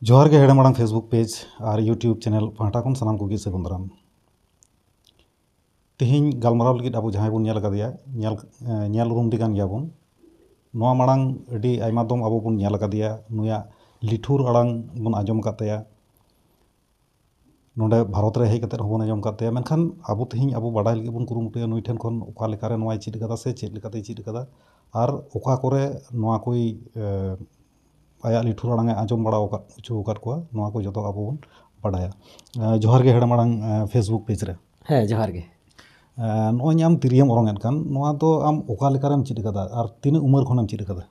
जोहार गे हेड़े माड़ांग Facebook page और YouTube channel पाहटा खन सानाम कोगे सागुन दाराम तेहिं गालमाराव लगिद आबो जहां बन नेल उरुमदि गान गियाबन नोआ माड़ांग अडी आयमा दम आबो बन नेल कादिया नुया लिठुर आड़ांग बन आजम कातेया नोडे भारत रे हेज कते हबन आजम कातेया मेनखान आबो तेहिं आबो बाडाय लगिद बन कुरुमुटुया नुई ठेन खन ओका लेकारे नोआय चिद कदा से चेद लेकाते चिद कदा और ओका कोरे नोआ कोई आया लिठुर आड़ांग आजम बड़ा उचु अकाद कोआ नोआ को जतो आबो बन बाडाया जोहार गे हेड़े माड़ांग फेसबुक पेज रे ᱦᱮᱸ ᱡᱚᱦᱟᱨ ᱜᱮ नोय आम तिरियम ओरंगेद कान नोआ तो आम ओका लेकारेम चिद कदा और तीन उमर खनम चिद कदा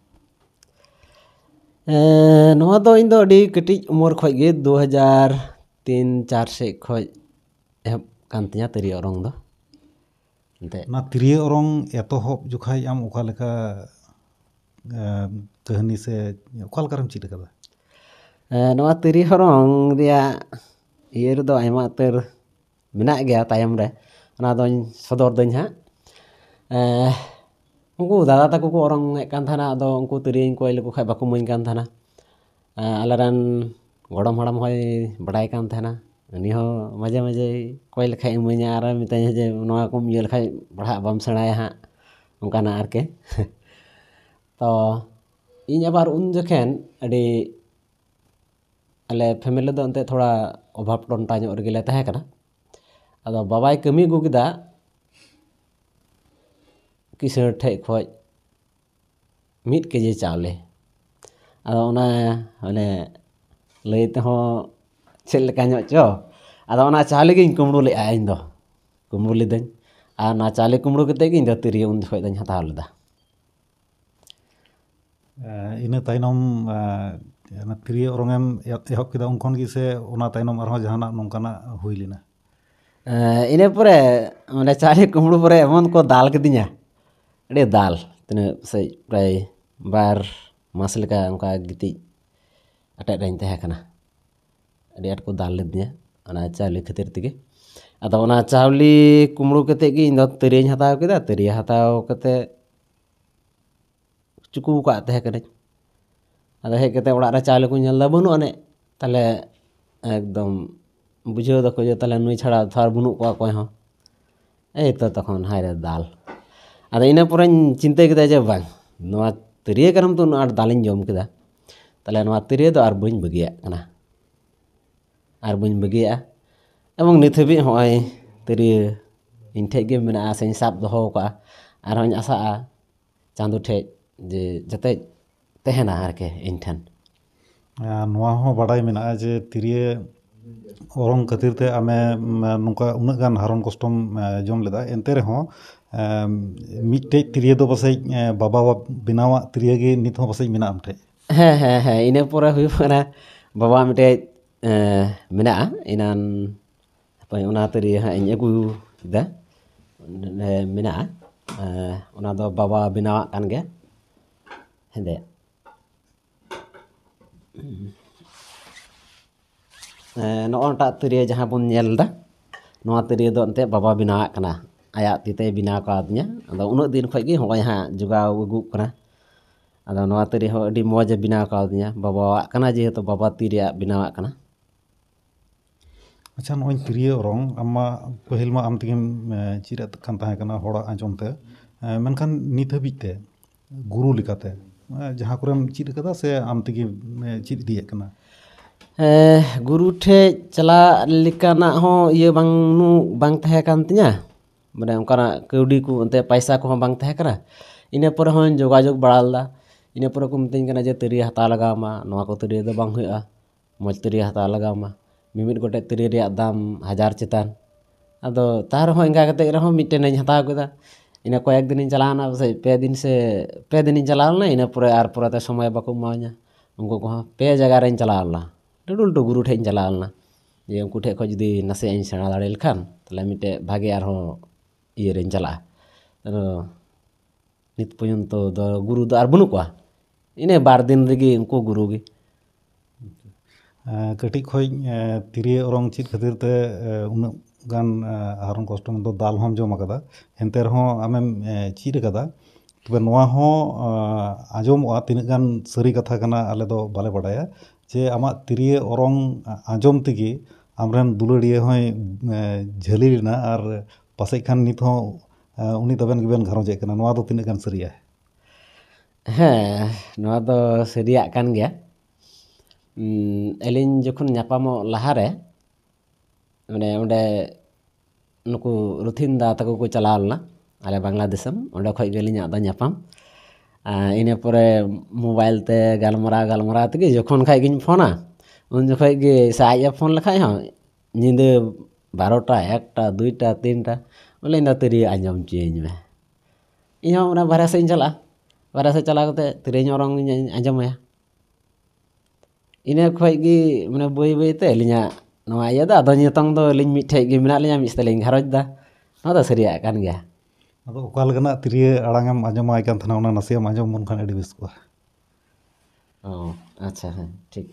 ᱱᱚᱣᱟ ᱫᱚ ᱤᱧ ᱫᱚ ᱟᱹᱰᱤ ᱠᱟᱹᱴᱤᱡ ᱩᱢᱮᱨ ᱠᱷᱚᱡ ᱜᱮ 2003-4 ᱥᱮᱫ ᱠᱷᱚᱡ ᱮᱦᱚᱵ ᱠᱟᱱ ᱛᱤᱧᱟ ᱛᱤᱨᱭᱳ ᱚᱨᱚᱝ ᱫᱚ ᱮᱱᱛᱮᱫ ना तिरिय ओरंग एतोहब जुखाई आम ओका लेका कहानी से ओका लेकारेम चिद कदा ᱱᱚᱣᱟ ᱛᱤᱨᱭᱳ ᱚᱨᱚᱝ ᱨᱮᱭᱟᱜ ᱤᱭᱟᱹ ᱨᱮᱫᱚ ᱟᱭᱢᱟ ᱩᱛᱟᱹᱨ ᱢᱮᱱᱟᱜ ᱜᱮᱭᱟ ᱛᱟᱭᱚᱢ ᱨᱮ ᱚᱱᱟ ᱫᱚᱧ ᱥᱚᱫᱚᱨ ᱫᱟᱹᱧ ᱦᱟᱸᱜ उनको दादा तक को औरंग कान थाना अदो उनको तिरियन कोई लेको खाय बाको मुइन कान थाना आलरान गड़म हड़म होय बड़ाय कान थाना उनी हो मजे मजे कोई लेखाय मुइया आर मिताय जे नोआ को ये लेखाय बड़ा बम सेणाया हां उनकाना आरके तो इन आबार उन जखेन अडी अले फैमिली दो अंते थोड़ा अभाव टोंटा ᱧᱚᱜ ᱨᱮᱜᱮ ᱞᱮ ᱛᱟᱦᱮᱸ ᱠᱟᱱᱟ ᱟᱫᱚ ᱵᱟᱵᱟᱭ ᱠᱟᱹᱢᱤ ᱟᱹᱜᱩ ᱠᱮᱫᱟ किसर ठेज खोज 1 केजी चावले अदो ओना माने लैते हो चेल लेका ᱧᱚᱜ चो अदो ओना चावले गिन कुमड़ू ले इन दो कुमड़ू लेदኝ आ ना चावले कुमड़ू कते गिन दो तिरियो उन खोज दኝ हताव लेदा इन ताइनम तिरिय ओरंगेम एहब केदा उनखन गी से ओना ताइनम आरहो जहाना नोंकाना हुई लेना इने परे माने चावले कुमड़ू परे एमन को दाल केदिnya अड़े दाल तीना से प्राय 2 मास लेका उनका गिति अटे रही तहे कना अड़ी आट को दाल लेदिया ओना चावली खातिर तिगे अदो ओना चावली कुमड़ू कते गी इन दो तिरियन हताव केदा तिरिय हताव कते चुकू का तहे कने अदो हे कते ओड़ा रे चावले को नेल दा बनु अने ताले एकदम बुझो दको जे ताले नुई छाड़ा थार बनु को कोय हो ए तो तखन हाय रे दाल अदो इन पुरन चिंता केदा जे बांग नोआ तिरिय करम तो आट दालिन जम केदा ताले नोआ तिरिय दो आर बइन बगिया कना आर बइन बगिया एवं निथबि होय तिरिय इन ठे गे मेना सेन साब दोहो का आर हन आसा चांदो ठे जे जते तहेना आरके इन ठन नोआ हो बाडाय मेना जे तिरिय ओरंग खातिर ते आमे नुका उना गान हारन कष्टम जम लेदा एनते रहो मिट्टे तिरिय दो बसै बाबा बिनावा तिरिय गे नित हो बसै मेना आमठे ᱦᱮᱸ ᱦᱮᱸ ᱦᱮᱸ ᱤᱱᱟᱹ ᱯᱚᱨᱮ ᱦᱩᱭᱩᱜ ᱠᱟᱱᱟ ᱵᱟᱵᱟ ᱢᱤᱫᱴᱮᱡ ᱢᱮᱱᱟᱜᱼᱟ ᱤᱱᱟᱱ ᱦᱟᱯᱮ ᱚᱱᱟ ᱛᱤᱨᱭᱳ ᱦᱟᱸᱜ ᱤᱧ ᱟᱹᱜᱩᱭᱮᱫᱟ ᱢᱮᱱᱟᱜᱼᱟ ᱚᱱᱟ ᱫᱚ ᱵᱟᱵᱟ ᱵᱮᱱᱟᱣᱟᱜ ᱠᱟᱱ ᱜᱮᱭᱟ ᱦᱮᱸᱫᱮ ᱱᱚᱜᱼᱚᱴᱟᱜ ᱛᱤᱨᱭᱳ ᱡᱟᱦᱟᱸ ᱵᱚᱱ ᱧᱮᱞᱫᱟ ᱱᱚᱣᱟ ᱛᱤᱨᱭᱳ ᱫᱚ ᱮᱱᱛᱮᱫ ᱵᱟᱵᱟ ᱵᱮᱱᱟᱣᱟᱜ ᱠᱟᱱᱟ ᱟᱭᱟᱜ ᱛᱤᱛᱮ ᱵᱮᱱᱟᱣ ᱠᱟᱣᱫᱤᱧᱟ ᱟᱫᱚ ᱩᱱᱟᱹᱜ ᱫᱤᱱ ᱠᱷᱚᱡ ᱜᱮ ᱦᱚᱸᱜᱼᱚᱭ ᱦᱟᱸᱜ ᱡᱚᱜᱟᱣ ᱟᱹᱜᱩᱜ ᱠᱟᱱᱟ अदो नोआ तिरी हो अडी मौज बिनाव कावदिया बाबावाग कना जेहेतु बाबा तिरिया बिनावाग कना अच्छा नोय तिरिय ओरंग आमा पहिल मा आम तिगिम चिरत कान ताहे कना होड़ा आंजम ते मेनखान नित हबिते गुरु लिकाते जहां कोरेम चिद कदा से आम तिगि चिद दिए कना गुरु ठे चला लिकाना हो ये बांग तहे कान तिया माने उनकाना कौडी को अंते पैसा को बांग तहे करा इने पर हो जोगाजोग बड़ालदा इन पर को मितኝ कना जे तिरिय हता लगामा नोआ को तिरिय दो बांग हुआ मज तिरिय हता लगामा मिमिट गोटे तिरिय रिया दाम 1000 चितान अदो तार हो इंगा कते रहो मिटेन हता केदा इन कयेक दिन चलाना बसे पे दिन चलालना इन पर आर परते समय बाको माव냐 उनको को पे जगह रे चलालना डुडुल टू गुरु ठे चलालना जे उनको ठे को जदी नसे इन सेना दाड़े लखान तले मिटे भागे आर हो ये रे चला नित पर्यंत दो गुरु दो आर बनु को इने 2 दिन रेगी उनको गुरु गी कटी खोज तिरिय ओरंग चित खातिर ते उन गान हारन कष्टम दो दाल हम जम कदा एनते रहो आमेम चिद कदा ᱛᱚᱵᱮ ᱱᱚᱣᱟ ᱦᱚᱸ ᱟᱸᱡᱚᱢᱚᱜᱼᱟ, ᱛᱤᱱᱟᱹᱜ ᱜᱟᱱ ᱥᱟᱹᱨᱤ ᱠᱟᱛᱷᱟ ᱠᱟᱱᱟ ᱟᱞᱮ ᱫᱚ ᱵᱟᱞᱮ ᱵᱟᱰᱟᱭᱟ, ᱡᱮ ᱟᱢᱟᱜ ᱛᱤᱨᱭᱳ ᱚᱨᱚᱝ ᱟᱸᱡᱚᱢ ᱛᱮᱜᱮ ᱟᱢᱨᱮᱱ ᱫᱩᱞᱟᱹᱲᱤᱭᱟᱹ ᱦᱚᱸᱭ ᱡᱷᱟᱹᱞᱤ ᱞᱮᱱᱟ ᱟᱨ ᱯᱟᱥᱮᱡ ᱠᱷᱟᱱ ᱱᱤᱛ ᱦᱚᱸ ᱩᱱᱤ ᱛᱟᱵᱮᱱ ᱜᱮᱵᱮᱱ ᱜᱷᱟᱨᱚᱸᱡᱮᱫ ᱠᱟᱱᱟ᱾ ᱱᱚᱣᱟ ᱫᱚ ᱛᱤᱱᱟᱹᱜ ᱜᱟᱱ ᱥᱟᱹᱨᱤᱭᱟ? ᱦᱮᱸ, ᱱᱚᱣᱟ ᱫᱚ ᱥᱟᱹᱨᱤᱭᱟᱜ ᱠᱟᱱ ᱜᱮᱭᱟ᱾ ᱟᱹᱞᱤᱧ ᱡᱚᱠᱷᱚᱱ ᱧᱟᱯᱟᱢᱚᱜ ᱞᱟᱦᱟᱨᱮ ᱢᱟᱱᱮ ᱚᱸᱰᱮ ᱱᱩᱠᱩ ᱨᱩᱛᱷᱤᱱ ᱫᱟ ᱛᱟᱠᱚ ᱠᱚ ᱪᱟᱞᱟᱣ ᱞᱮᱱᱟ ᱟᱞᱮ ᱵᱟᱝᱞᱟ ᱫᱤᱥᱚᱢ, ᱚᱸᱰᱮ ᱠᱷᱚᱡ ᱜᱮ ᱟᱹᱞᱤᱧᱟᱜ ᱫᱚ ᱧᱟᱯᱟᱢ᱾ ᱤᱱᱟᱹ ᱯᱚᱨᱮ ᱢᱳᱵᱟᱭᱤᱞ ᱛᱮ ᱜᱟᱞᱢᱟᱨᱟᱣ ᱛᱮᱜᱮ ᱡᱚᱠᱷᱚᱱ ᱠᱷᱟᱡ ᱜᱤᱧ ᱯᱷᱳᱱᱟ ᱩᱱ ᱡᱚᱠᱷᱚᱡ ᱜᱮ ᱥᱮ ᱟᱡ ᱮ ᱯᱷᱳᱱ ᱞᱮᱠᱷᱟᱡ ᱦᱚᱸ ᱧᱤᱫᱟᱹ 12টা, 1টা, 2টা, 3টা ᱵᱚᱞᱮ ᱤᱧ ᱫᱚ ᱛᱤᱨᱭᱳ ᱟᱸᱡᱚᱢ ᱦᱚᱪᱚᱭᱟᱹᱧ ᱢᱮ᱾ ᱤᱧᱦᱚᱸ ᱚᱱᱟ ᱵᱟᱨᱦᱮ ᱥᱮᱫ ᱤᱧ ᱪᱟᱞᱟᱜᱼᱟ, ᱵᱟᱨᱦᱮ ᱥᱮᱫ ᱪᱟᱞᱟᱣ ᱠᱟᱛᱮ ᱛᱤᱨᱭᱳᱧ ᱚᱨᱚᱝ ᱤᱧ ᱟᱸᱡᱚᱢᱟᱭᱟ᱾ ᱤᱱᱟᱹ ᱠᱷᱚᱡ ᱜᱮ ᱢᱟᱱᱮ ᱵᱟᱹᱭᱛᱮ ᱟᱹᱞᱤᱧᱟᱜ ᱱᱚᱣᱟ ᱤᱭᱟᱹ ᱫᱚ ᱟᱫᱚ ᱱᱤᱛᱚᱝ ᱫᱚ ᱟᱹᱞᱤᱧ ᱢᱤᱫᱴᱷᱮᱡ ᱜᱮ ᱢᱮᱱᱟᱜ ᱞᱤᱧᱟ, ᱢᱤᱫ ᱥᱟᱛᱮ ᱞᱤᱧ ᱜᱷᱟᱨᱚᱸᱡᱽ ᱫᱟ᱾ ᱱᱚᱣᱟ ᱫᱚ ᱥᱟᱹᱨᱤᱭᱟᱜ ᱠᱟᱱ ᱜᱮᱭᱟ᱾ ᱟᱫᱚ ᱚᱠᱟ ᱞᱮᱠᱟᱱᱟᱜ ᱛᱤᱨᱭᱳ ᱟᱲᱟᱝ ᱮᱢ ᱟᱸᱡᱚᱢᱟᱭ ᱠᱟᱱ ᱛᱟᱦᱮᱱᱟ, ᱚᱱᱟ ᱱᱟᱥᱮᱭᱟᱜ ᱮᱢ ᱟᱸᱡᱚᱢ ᱵᱚᱱ ᱠᱷᱟᱱ ᱟᱹᱰᱤ ᱵᱮᱥ ᱠᱚᱜᱼᱟ᱾ ᱚ ᱟᱪᱪᱷᱟ, ᱦᱮᱸ ᱴᱷᱤᱠ᱾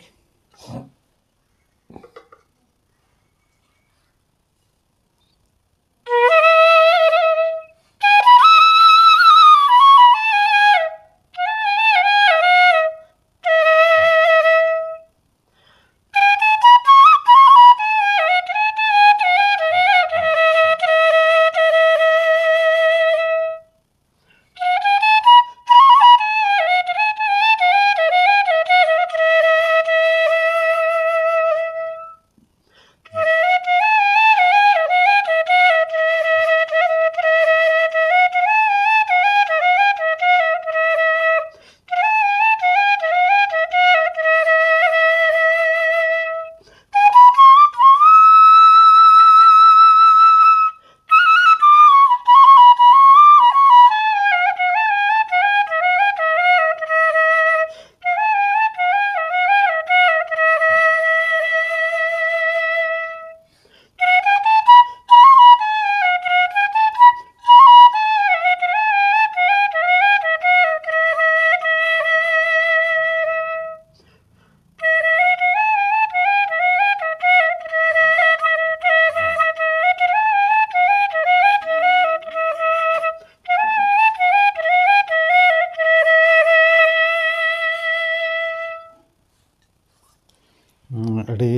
ᱟᱹᱰᱤ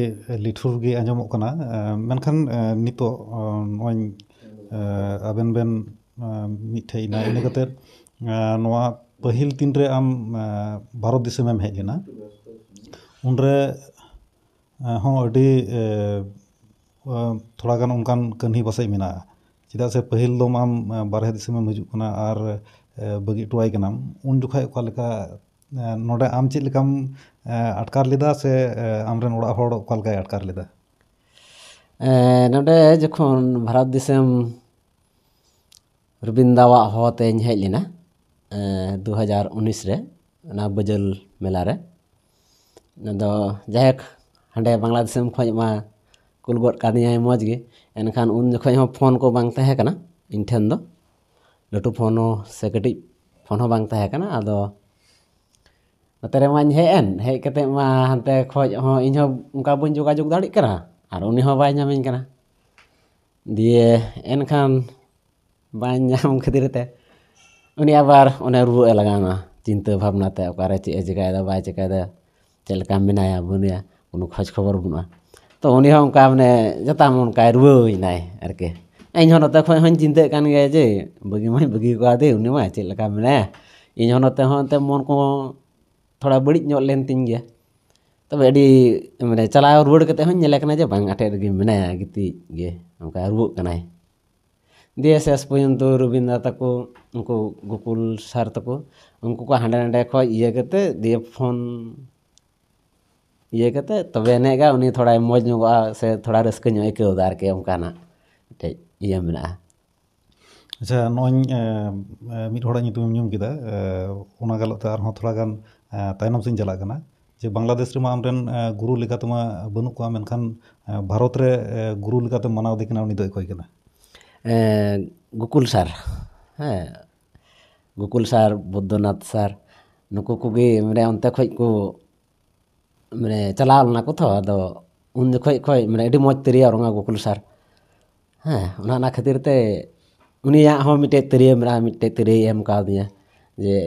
ᱞᱤᱴᱷᱩᱨ ᱜᱮ ᱟᱸᱡᱚᱢᱚᱜ ᱠᱟᱱᱟ᱾ ᱢᱮᱱᱠᱷᱟᱱ ᱱᱤᱛᱚᱜ ᱱᱚᱜᱼᱚᱭ ᱟᱵᱮᱱ ᱵᱮᱱ ᱢᱤᱫᱴᱷᱮᱡ ᱮᱱᱟ, ᱤᱱᱟᱹ ᱠᱟᱛᱮᱫ ᱱᱚᱣᱟ ᱯᱟᱹᱦᱤᱞ ᱛᱤᱱᱨᱮ ᱟᱢ ᱵᱷᱟᱨᱚᱛ ᱫᱤᱥᱚᱢᱮᱢ ᱦᱮᱡ ᱞᱮᱱᱟ, ᱩᱱᱨᱮ ᱦᱚᱸ ᱟᱹᱰᱤ ᱛᱷᱚᱲᱟ ᱜᱟᱱ ᱚᱱᱠᱟᱱ ᱠᱟᱹᱦᱱᱤ ᱯᱟᱥᱮᱡ ᱢᱮᱱᱟᱜᱼᱟ᱾ ᱪᱮᱫᱟᱜ ᱥᱮ ᱯᱟᱹᱦᱤᱞ ᱫᱚᱢ ᱟᱢ ᱵᱟᱨᱦᱮ ᱫᱤᱥᱚᱢᱮᱢ ᱦᱤᱡᱩᱜ ᱠᱟᱱᱟ ᱟᱨ ᱵᱟᱹᱜᱤ ᱦᱚᱴᱚᱣᱟᱭ ᱠᱟᱱᱟᱢ, ᱩᱱ ᱡᱚᱠᱷᱚᱡ ᱚᱠᱟ ᱞᱮᱠᱟ ᱱᱚᱰᱮ ᱟᱢ ᱪᱮᱫ ᱞᱮᱠᱟᱢ ᱟᱴᱠᱟᱨ ᱞᱮᱫᱟ, ᱥᱮ ᱟᱢᱨᱮᱱ ᱚᱲᱟᱜ ᱦᱚᱲ ᱚᱠᱟ ᱞᱮᱠᱟᱭ ᱟᱴᱠᱟᱨ ᱞᱮᱫᱟ? ᱱᱚᱰᱮ ᱡᱚᱠᱷᱚᱱ ᱵᱷᱟᱨᱚᱛ ᱫᱤᱥᱚᱢ ᱨᱚᱵᱤᱱᱫᱟᱣᱟᱜ ᱦᱚᱦᱚᱛᱮᱧ ᱦᱮᱡ ᱞᱮᱱᱟ 2019 ᱨᱮ, ᱚᱱᱟ ᱵᱟᱹᱡᱟᱹᱞ ᱢᱮᱞᱟ ᱨᱮ᱾ ᱟᱫᱚ ᱡᱟᱭᱦᱳᱠ ᱦᱟᱸᱰᱮ ᱵᱟᱝᱞᱟ ᱫᱤᱥᱚᱢ ᱠᱷᱚᱡ ᱢᱟ ᱠᱩᱞ ᱜᱚᱫ ᱠᱟᱫᱤᱧᱟᱭ ᱢᱚᱡᱽ ᱜᱮ᱾ ᱮᱱᱠᱷᱟᱱ ᱩᱱ ᱡᱚᱠᱷᱚᱡ ᱦᱚᱸ ᱯᱷᱳᱱ ᱠᱚ ᱵᱟᱝ ᱛᱟᱦᱮᱸ ᱠᱟᱱᱟ ᱤᱧ ᱴᱷᱮᱱ ᱫᱚ, ᱞᱟᱹᱴᱩ ᱯᱷᱳᱱ ᱦᱚᱸ ᱥᱮ ᱠᱟᱹᱴᱤᱡ ᱯᱷᱳᱱ ᱦᱚᱸ ᱵᱟᱝ ᱛᱟᱦᱮᱸ ᱠᱟᱱᱟ᱾ ᱟᱫᱚ ᱱᱚᱛᱮ ᱨᱮᱢᱟᱧ ᱦᱮᱡ ᱠᱟᱛᱮᱫ ᱢᱟ ᱦᱟᱱᱛᱮ ᱠᱷᱚᱡ ᱦᱚᱸ ᱤᱧᱦᱚᱸ ᱚᱱᱠᱟ ᱵᱟᱹᱧ ᱡᱳᱜᱟᱡᱳᱜᱽ ᱫᱟᱲᱮᱜ ᱠᱟᱱᱟ ᱟᱨ ᱩᱱᱤ ᱦᱚᱸ ᱵᱟᱭ ᱧᱟᱢᱤᱧ ᱠᱟᱱᱟ᱾ ᱫᱤᱭᱮ ᱮᱱᱠᱷᱟᱱ ᱵᱟᱹᱧ ᱧᱟᱢ ᱠᱷᱟᱹᱛᱤᱨ ᱛᱮ ᱩᱱᱤ ᱟᱵᱟᱨ ᱚᱱᱮ ᱨᱩᱣᱟᱹᱜ ᱮ ᱞᱟᱜᱟᱣᱱᱟ, ᱪᱤᱱᱛᱟᱹ ᱵᱷᱟᱵᱽᱱᱟ ᱛᱮ ᱚᱠᱟᱨᱮ ᱪᱮᱫ ᱮ ᱪᱤᱠᱟᱹᱭᱮᱫᱟ ᱵᱟᱭ ᱪᱤᱠᱟᱹᱭᱮᱫᱟ, ᱪᱮᱫ ᱞᱮᱠᱟ ᱢᱮᱱᱟᱭᱟ ᱵᱟᱹᱱᱩᱭᱟ, ᱠᱳᱱᱳ ᱠᱷᱳᱡᱽ ᱠᱷᱚᱵᱚᱨ ᱵᱟᱹᱱᱩᱜᱼᱟ᱾ ᱛᱚ ᱩᱱᱤ ᱦᱚᱸ ᱚᱱᱠᱟ ᱢᱟᱱᱮ ᱡᱚᱛᱟᱢ ᱚᱱᱠᱟᱭ ᱨᱩᱣᱟᱹᱭᱱᱟᱭ ᱟᱨᱠᱤ᱾ ᱤᱧᱦᱚᱸ ᱱᱚᱛᱮ ᱠᱷᱚᱡ ᱦᱚᱸᱧ ᱪᱤᱱᱛᱟᱹᱜ ᱠᱟᱱ ᱜᱮᱭᱟ ᱡᱮ ᱵᱟᱹᱜᱤ ᱢᱟᱧ ᱵᱟᱹᱜᱤ ᱠᱟᱣᱫᱮ, ᱩᱱᱤ ᱢᱟ ᱪᱮᱫ ᱞᱮᱠᱟ ᱢᱮᱱᱟᱭᱟ᱾ ᱤᱧᱦᱚᱸ ᱱᱚᱛᱮ ᱦᱚᱸ ᱮᱱᱛᱮ ᱢᱚᱱ ᱠᱚ ᱛᱷᱚᱲᱟ ᱵᱟᱹᱲᱤᱡ ᱧᱚᱜ ᱞᱮᱱ ᱛᱤᱧ ᱜᱮᱭᱟ᱾ ᱛᱚᱵᱮ ᱟᱹᱰᱤ ᱢᱟᱱᱮ ᱪᱟᱞᱟᱣ ᱨᱩᱣᱟᱹᱲ ᱠᱟᱛᱮᱫ ᱦᱚᱸᱧ ᱧᱮᱞᱮ ᱠᱟᱱᱟ ᱡᱮ ᱵᱟᱝ ᱟᱴᱮᱫ ᱨᱮᱜᱮ ᱢᱮᱱᱟᱭᱟ, ᱜᱤᱛᱤᱡ ᱜᱮ ᱚᱱᱠᱟ ᱨᱩᱣᱟᱹᱜ ᱠᱟᱱᱟᱭ᱾ ᱫᱤᱭᱮ ᱥᱮᱥ ᱯᱚᱨᱡᱚᱱᱛᱚ ᱨᱚᱵᱤᱱᱫᱟ ᱛᱟᱠᱚ,ᱩᱱᱠᱩ ᱜᱳᱠᱩᱞ ᱥᱟᱨ ᱛᱟᱠᱚ, ᱩᱱᱠᱩ ᱠᱚ ᱦᱟᱸᱰᱮ ᱱᱟᱰᱮ ᱠᱷᱚᱡ ᱤᱭᱟᱹ ᱠᱟᱛᱮᱫ ᱫᱤᱭᱮ ᱯᱷᱳᱱ ᱤᱭᱟᱹ ᱠᱟᱛᱮᱫ ᱛᱚᱵᱮ ᱟᱹᱱᱤᱡ ᱜᱟ ᱩᱱᱤ ᱛᱷᱚᱲᱟᱭ ᱢᱚᱡᱽ ᱧᱚᱜᱚᱜᱼᱟ, ᱥᱮ ᱛᱷᱚᱲᱟ ᱨᱟᱹᱥᱠᱟᱹ ᱧᱚᱜ ᱟᱹᱭᱠᱟᱹᱣᱫᱟ ᱟᱨᱠᱤ, ᱚᱱᱠᱟᱱᱟᱜ ᱢᱤᱫᱴᱮᱡ ᱤᱭᱟᱹ ᱢᱮᱱᱟᱜᱼᱟ᱾ ᱟᱪᱪᱷᱟ, ᱱᱚᱜᱼᱚᱭ ᱢᱤᱫ ᱦᱚᱲᱟᱜ ᱧᱩᱛᱩᱢᱮᱢ ᱧᱩᱢ ᱠᱮᱫᱟ, ᱚᱱᱟ ᱜᱟᱞᱚᱪ ᱛᱮ ᱟᱨᱦᱚᱸ ᱛᱷᱚᱲᱟ ᱜᱟᱱ ᱛᱟᱭᱱᱚᱢ ᱥᱮᱫ ᱤᱧ ᱪᱟᱞᱟᱜ ᱠᱟᱱᱟ᱾ ᱡᱮ ᱵᱟᱝᱞᱟᱫᱮᱥ ᱨᱮᱢᱟ ᱟᱢᱨᱮᱱ ᱜᱩᱨᱩ ᱞᱮᱠᱟᱛᱮᱢᱟ ᱵᱟᱹᱱᱩᱜ ᱠᱚᱣᱟ, ᱢᱮᱱᱠᱷᱟᱱ ᱵᱷᱟᱨᱚᱛ ᱨᱮ ᱜᱩᱨᱩ ᱞᱮᱠᱟᱛᱮᱢ ᱢᱟᱱᱟᱣᱫᱮ ᱠᱟᱱᱟ, ᱩᱱᱤ ᱫᱚ ᱚᱠᱚᱭ ᱠᱟᱱᱟ? ᱜᱳᱠᱩᱞ ᱥᱟᱨ, ᱦᱮᱸ ᱜᱳᱠᱩᱞ ᱥᱟᱨ, ᱵᱳᱫᱽᱫᱚᱱᱟᱛᱷ ᱥᱟᱨ, ᱱᱩᱠᱩ ᱠᱚᱜᱮ ᱢᱟᱱᱮ ᱚᱱᱛᱮ ᱠᱷᱚᱡ ᱠᱚ ᱢᱟᱱᱮ ᱪᱟᱞᱟᱣ ᱞᱮᱱᱟ ᱠᱚ ᱛᱚ, ᱟᱫᱚ ᱩᱱ ᱡᱚᱠᱷᱚᱡ ᱢᱟᱱᱮ ᱟᱹᱰᱤ ᱢᱚᱡᱽ ᱛᱤᱨᱭᱳ ᱚᱨᱚᱝᱟ ᱜᱳᱠᱩᱞ ᱥᱟᱨ᱾ ᱦᱮᱸ, ᱚᱱᱟ ᱠᱷᱟᱹᱛᱤᱨ ᱛᱮ ᱩᱱᱤᱭᱟᱜ ᱦᱚᱸ ᱢᱤᱫᱴᱮᱡ ᱛᱤᱨᱭᱳ ᱢᱮᱱᱟᱜᱼᱟ, ᱢᱤᱫᱴᱮᱡ ᱛᱤᱨᱭᱳᱭ ᱮᱢ ᱠᱟᱣᱫᱤᱧᱟ जे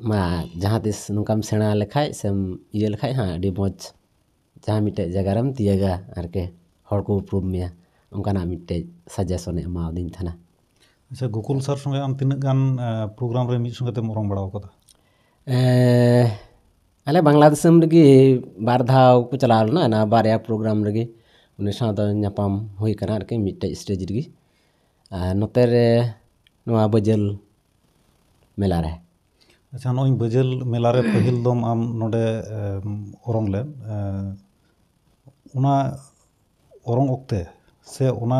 मा जहाँ तिस नुकाम सेना लेखाय सेम इये लेखाय हाँ अडी मौज जहाँ मिटे जगह रम तियागा आरके हर को उपरूम मिया उनकाना मिटे सजेशन एमा दिन थाना। अच्छा गोकुल सर संगे आम तीन गान प्रोग्राम रे मिद संगे तेम ओरंग बड़ा कदा? अले बांग्लादेशम रगी बार धाव को चलाव ना ना बारया प्रोग्राम रगी उनी साथ ᱧᱟᱯᱟᱢ हुई कना आरके मिटे स्टेज रगी नोते रे नोआ बजल मेला रे। अच्छा नोई बजल मेला रे पहिल दम आम नोडे ओरंग ले उना ओरंग ओक्ते से उना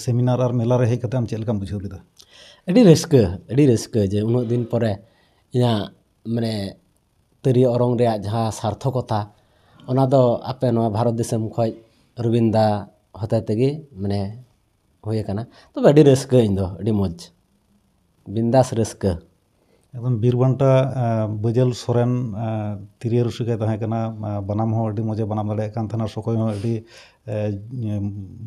सेमिनार और मेला रे हेज कते आम चेद लेकाम बुझाव लेदा? अडी रस्क जे उन दिन परे इना माने तरिया ओरंग रे जहाँ सार्थकता ओना दो आपे नोआ भारत दिसम खय रविंदा होते तेगे माने हुई कना तो अडी रस्क इन दो अडी मौज बिंदास रस्क एकदम बीरबंटा बजल सोरेन तिरिया रुसिका तहां कना बनाम हो अडी मौजे बनाम दाड़े कान थाना सकोय हो अडी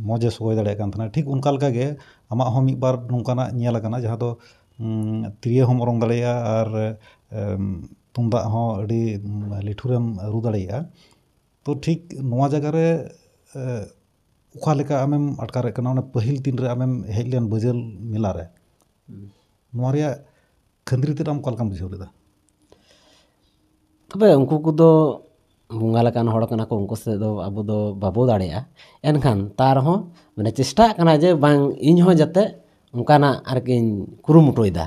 मौजे सकोय दाड़े कान थाना ठीक उनका लका गे आमा हो मिद बार नोंकाना ᱧᱮᱞ आकना जहाँ दो तिरिया हम ओरंग दाड़ेया और तुमदा हो अडी लिठुरेम रु दाड़ेया तो ठीक नोआ जगह रे उखा लेका आमेम अटकारे कना ओने पहिल दिन रे आमेम हेज लेन बजल मेला रे नोआ रे खंद्री ते आम कलकाम बुझाव लेदा? तबे उनको कुदो बुंगा लकान हड़ कना को उनको से दो अबो दो बाबो दाड़ेया एनखान तार हो माने चेष्टा कना जे बांग इन हो जाते उनकाना आरकिन कुरुमुटोयदा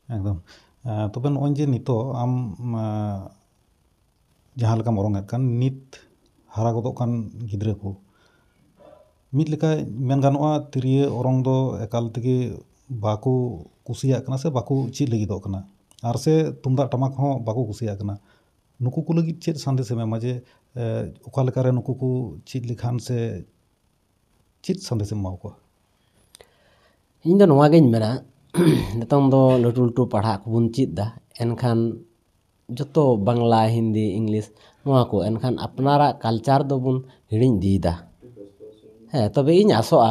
एकदम तबे नोय जे नितो आम जहाँ लेकाम ओरंग एद कान नित हारा गदोग कान गिद्रा को मिद लेका मेन गानोआ तिरिया ओरंग दो एकाल तेगे बाको कुसिया कना से बाको चीज लगिदोग कना आर से तुमदा टमाक हो बाको कुसिया कना नुकु को लगी चेद संदेश एम एमा जे ओका लेका रे नुकु को चीज लिखान से चेद संदेश एम एमा को? इन दो नोआ गेन मेना नितंग दो लटु लटु पढ़ा को बुन चीद दा एनखान जतो बांग्ला हिंदी इंग्लिश नोआ को एनखान अपनारा कल्चर दो बुन हिड़िñ दीदा है तबे इन आसोआ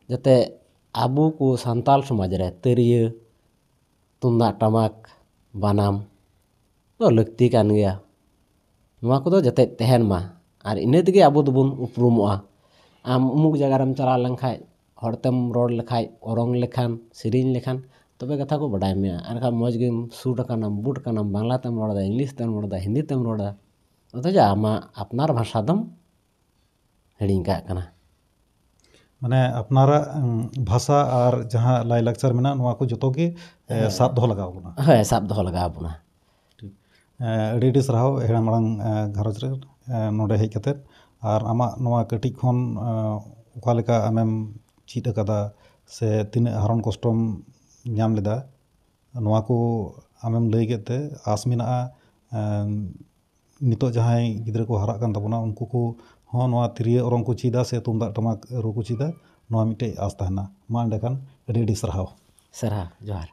जते आबू को सांताल समाज रे तरिया तुमदा टमाक बनाम तो लगती कान गया नोआ को दो जते तहन मा और इने तेगे आबू दो बुन उपरुमोआ आम उमुक जगह रम चला लंखाय हड़तेम रोड लेखाय ओरंग लेखान सिरिñ लेखान तबे कथा को बडाय मे आरखा मौज game suit Kanam boot Kanam Bangla तेम रोड़ा इंग्लिश तेम रोड़ा हिंदी तेम रोड़ा तो जा आमा अपनार भाषा दम हिड़िñ का कना माने अपनारा भाषा और जहाँ लाई लाक्चर मेना नोआ को जतो के साब दोह लगाव बना? है साब दोह लगाव बना। ठीक अडी अडी सराव हेड़ा मांग घारोज रे नोडे हेज कते और आमा नोआ कटिक खन ओका लेका आमेम चीद अकादा से तिना हारन कष्टम ᱧᱟᱢ लेदा नोआ को आमेम लई केते आस मेना नितो जहां गिद्रा को हारा कान तबना उनको को हो नोआ तिरिया ओरंग को चीदा से तुमदा टमाक रू को चीदा नोआ मिटे आस तहना मा एंडे खान अडी अडी सराव जोहार।